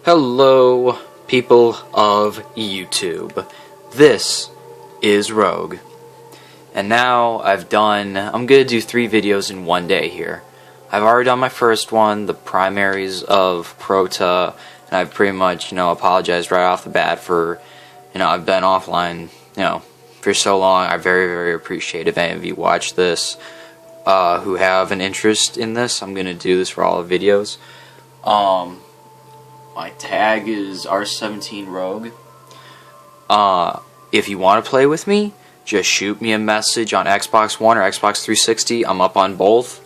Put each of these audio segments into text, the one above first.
Hello, people of YouTube. This is Rogue. And now I'm gonna do 3 videos in one day here. I've already done my first one, the primaries of Crota, and I've pretty much, apologized right off the bat for, I've been offline, for so long. I very, very appreciate if any of you watch this, who have an interest in this. I'm gonna do this for all the videos. My tag is R17 Rogue. If you want to play with me, just shoot me a message on Xbox One or Xbox 360. I'm up on both.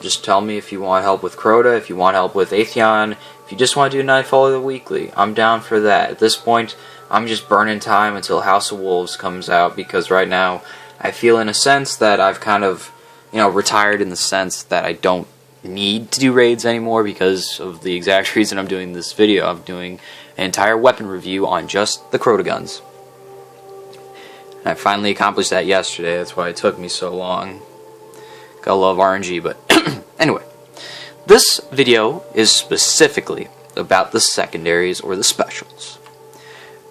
Just tell me if you want help with Crota, if you want help with Atheon, if you just want to do Nightfall of the Weekly. I'm down for that. At this point, I'm just burning time until House of Wolves comes out, because right now I feel in a sense that I've kind of, retired in the sense that I don't need to do raids anymore because of the exact reason I'm doing this video. I'm doing an entire weapon review on just the Crota guns. And I finally accomplished that yesterday. That's why it took me so long. Gotta love RNG, but anyway. This video is specifically about the secondaries or the specials.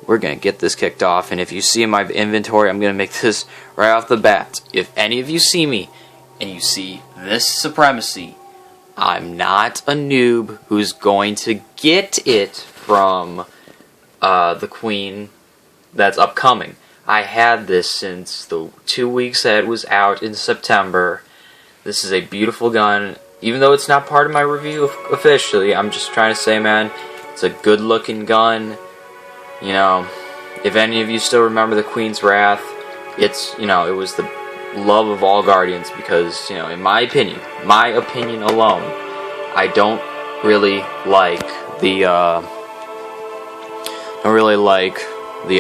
We're gonna get this kicked off, and if you see in my inventory, I'm gonna make this right off the bat. If any of you see me and you see this supremacy, I'm not a noob who's going to get it from the Queen that's upcoming. I had this since the 2 weeks that it was out in September. This is a beautiful gun. Even though it's not part of my review officially, I'm just trying to say, man, it's a good looking gun. If any of you still remember the Queen's Wrath, it was the love of all Guardians, because, in my opinion alone, I don't really like the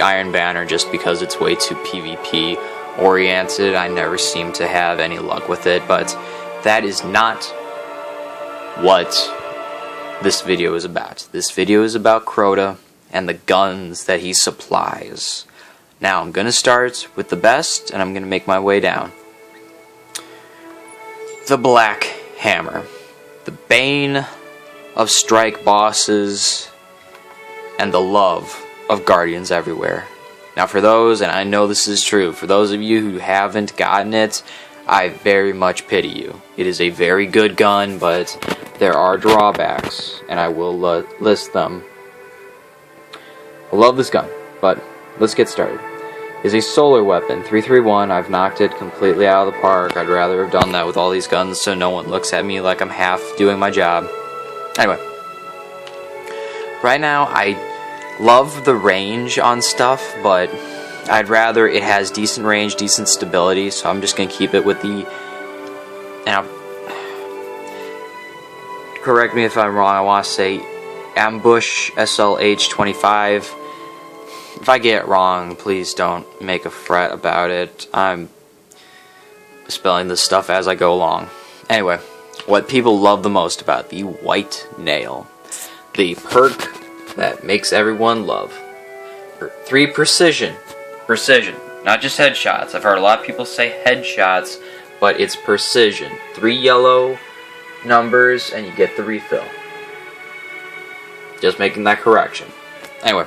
Iron Banner just because it's way too PvP oriented. I never seem to have any luck with it, but that is not what this video is about. This video is about Crota and the guns that he supplies. Now, I'm going to start with the best, and I'm going to make my way down. The Black Hammer. The bane of strike bosses, and the love of Guardians everywhere. Now, for those, and I know this is true, for those of you who haven't gotten it, I very much pity you. It is a very good gun, but there are drawbacks, and I will list them. I love this gun, but let's get started. Is a solar weapon, 331. I've knocked it completely out of the park. I'd rather have done that with all these guns so no one looks at me like I'm half doing my job. Anyway, right now I love the range on stuff, but I'd rather it has decent range, decent stability, so I'm just going to keep it with the, correct me if I'm wrong, I want to say Ambush SLH-25. If I get it wrong, please don't make a fret about it. I'm spelling this stuff as I go along. Anyway, what people love the most about the White Nail. The perk that makes everyone love. 3 precision. Precision. Not just headshots. I've heard a lot of people say headshots, but it's precision. 3 yellow numbers and you get the refill. Just making that correction. Anyway.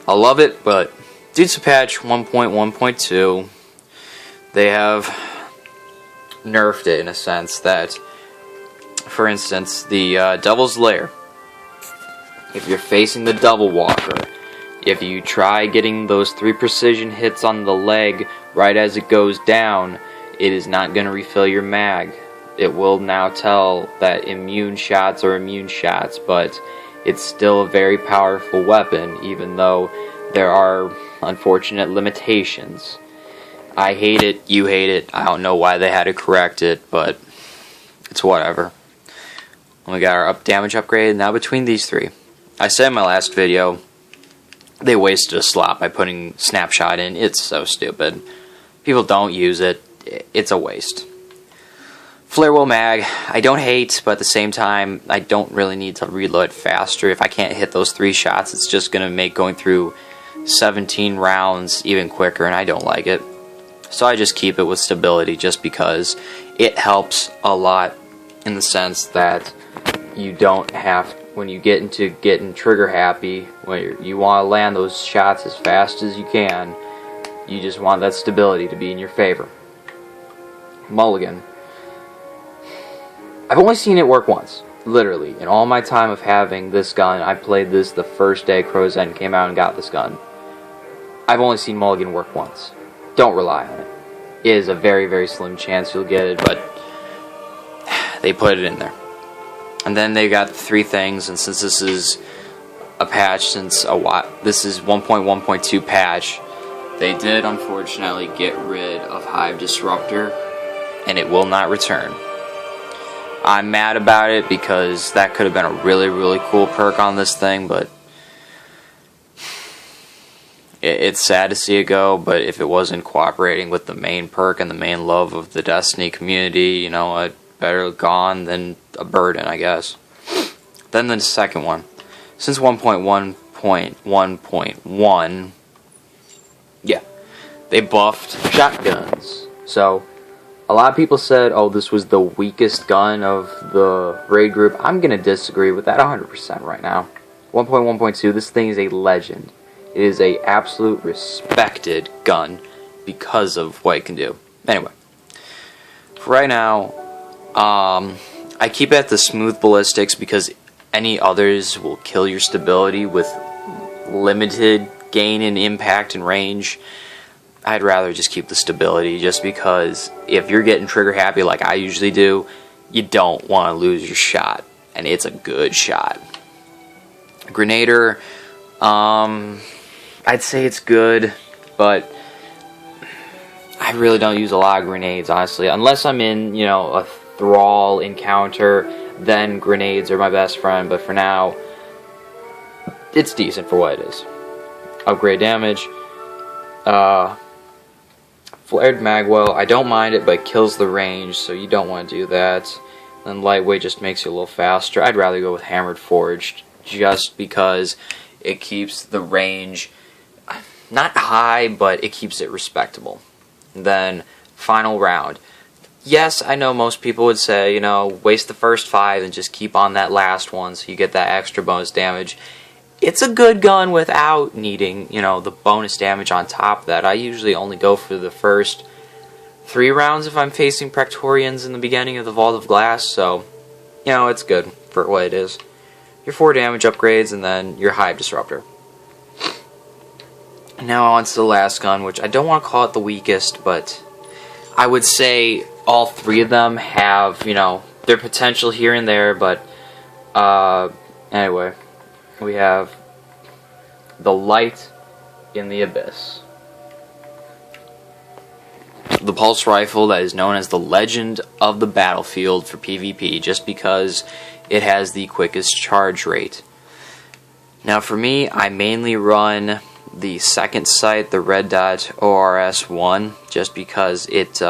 I love it, but due to patch 1.1.2, they have nerfed it in a sense that, for instance, the Devil's Lair, if you're facing the Double Walker, if you try getting those 3 precision hits on the leg right as it goes down, it is not going to refill your mag. It will now tell that immune shots are immune shots, but it's still a very powerful weapon, even though there are unfortunate limitations. I hate it, you hate it, I don't know why they had to correct it, but it's whatever. We got our damage upgrade. Now between these 3, I said in my last video, they wasted a slot by putting Snapshot in. It's so stupid. People don't use it, it's a waste. Flare Wheel Mag, I don't hate, but at the same time, I don't really need to reload faster. If I can't hit those 3 shots, it's just going to make going through 17 rounds even quicker, and I don't like it. So I just keep it with stability just because it helps a lot in the sense that you don't have, when you get into getting trigger happy, when you want to land those shots as fast as you can, you just want that stability to be in your favor. Mulligan. I've only seen it work once. Literally, in all my time of having this gun, I played this the first day Crow's End came out and got this gun. I've only seen Mulligan work once. Don't rely on it. It is a very, very slim chance you'll get it, but they put it in there. And then they got the 3 things, and since this is a patch since a while, this is 1.1.2 patch, they did unfortunately get rid of Hive Disruptor, and it will not return. I'm mad about it because that could have been a really, really cool perk on this thing, but it's sad to see it go. But if it wasn't cooperating with the main perk and the main love of the Destiny community, you know, I'd better gone than a burden, I guess. Then the second one. Since 1.1.1.1, yeah, they buffed shotguns. So a lot of people said, oh, this was the weakest gun of the raid group. I'm going to disagree with that 100% right now. 1.1.2, this thing is a legend. It is a absolute respected gun because of what it can do. Anyway, for right now, I keep it at the smooth ballistics because any others will kill your stability with limited gain in impact and range. I'd rather just keep the stability just because if you're getting trigger happy like I usually do, you don't want to lose your shot, and it's a good shot. Grenader, I'd say it's good, but I really don't use a lot of grenades, honestly, unless I'm in, you know, a thrall encounter, then grenades are my best friend, but for now, it's decent for what it is. Upgrade damage, Flared Magwell, I don't mind it, but it kills the range, so you don't want to do that. Then Lightweight just makes you a little faster. I'd rather go with Hammered Forged, just because it keeps the range not high, but it keeps it respectable. And then Final Round. Yes, I know most people would say, you know, waste the first 5 and just keep on that last one so you get that extra bonus damage. It's a good gun without needing, you know, the bonus damage on top of that. I usually only go for the first 3 rounds if I'm facing Praetorians in the beginning of the Vault of Glass, so, you know, it's good for what it is. Your 4 damage upgrades, and then your Hive Disruptor. Now on to the last gun, which I don't want to call it the weakest, but I would say all 3 of them have, you know, their potential here and there, but, anyway. We have the Light in the Abyss. The pulse rifle that is known as the Legend of the Battlefield for PvP, just because it has the quickest charge rate. Now for me, I mainly run the second sight, the Red Dot ORS-1, just because it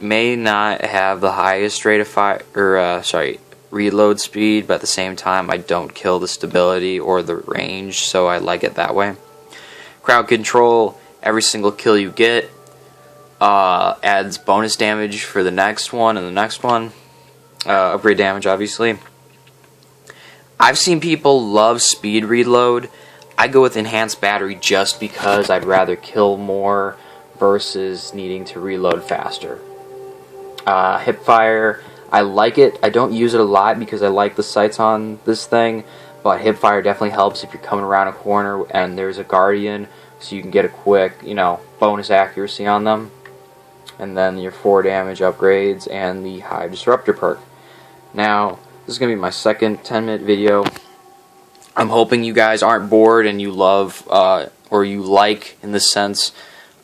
may not have the highest rate of fire, or reload speed, but at the same time I don't kill the stability or the range, so I like it that way. Crowd control, every single kill you get adds bonus damage for the next one and the next one. Upgrade damage, obviously. I've seen people love speed reload. I go with enhanced battery just because I'd rather kill more versus needing to reload faster. Hipfire, I like it. I don't use it a lot because I like the sights on this thing, but Hipfire definitely helps if you're coming around a corner and there's a Guardian, so you can get a quick, you know, bonus accuracy on them. And then your 4 damage upgrades and the Hive Disruptor perk. Now, this is going to be my second 10-minute video. I'm hoping you guys aren't bored and you love, or you like, in the sense,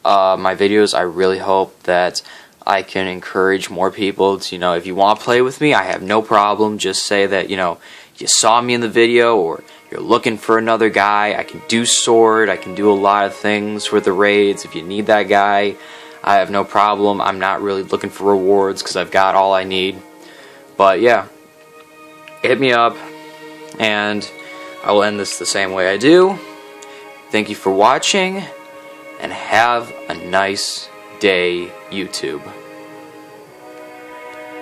my videos. I really hope that I can encourage more people to, you know, if you want to play with me, I have no problem. Just say that, you know, you saw me in the video or you're looking for another guy. I can do sword. I can do a lot of things with the raids. If you need that guy, I have no problem. I'm not really looking for rewards because I've got all I need. But yeah, hit me up and I will end this the same way I do. Thank you for watching and have a nice day, YouTube.